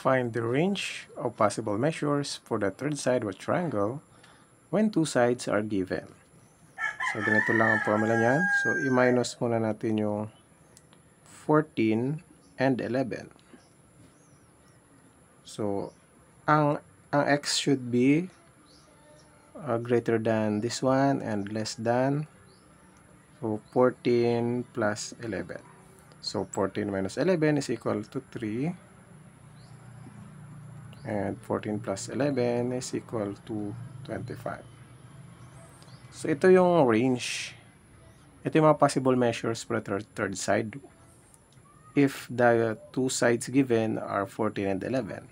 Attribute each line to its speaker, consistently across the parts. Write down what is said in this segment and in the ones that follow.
Speaker 1: Find the range of possible measures for the third side of a triangle when two sides are given. So, ganito lang ang formula niyan. So, i-minus muna natin yung 14 and 11. So, ang x should be greater than this one and less than. So, 14 plus 11. So, 14 minus 11 is equal to 3. And 14 plus 11 is equal to 25. So, ito yung range. Ito yung mga possible measures for the third side if the two sides given are 14 and 11.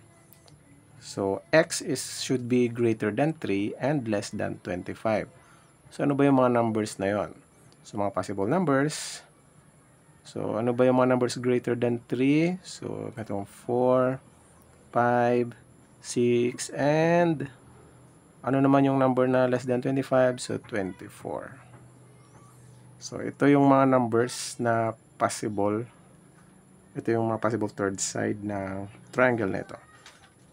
Speaker 1: So, x should be greater than 3 and less than 25. So, ano ba yung mga numbers na yon? So, mga possible numbers. So, ano ba yung mga numbers greater than 3? So, itong 4, 5, 6, and ano naman yung number na less than 25? So, 24. So, ito yung mga numbers na possible. Ito yung mga possible third side ng triangle na ito.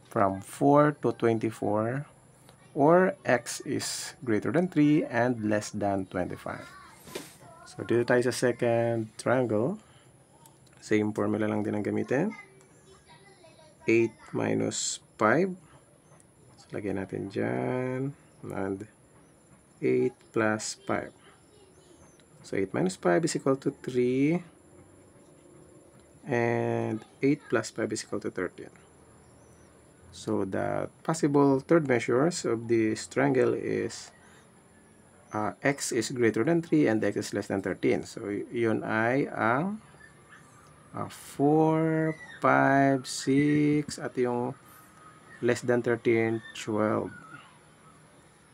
Speaker 1: From 4 to 24, or x is greater than 3 and less than 25. So, dito tayo sa second triangle. Same formula lang din ang gamitin. 8 minus 5. So, lagyan natin dyan. And 8 plus 5. So, 8 minus 5 is equal to 3. And 8 plus 5 is equal to 13. So, the possible third measures of this triangle is x is greater than 3 and x is less than 13. So, yun ay ang 4, 5, 6, at yung less than 13, 12.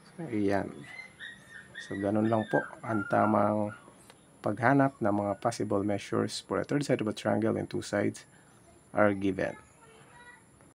Speaker 1: So, ayan. So, ganun lang po ang tamang paghanap ng mga possible measures for a third side of a triangle and two sides are given.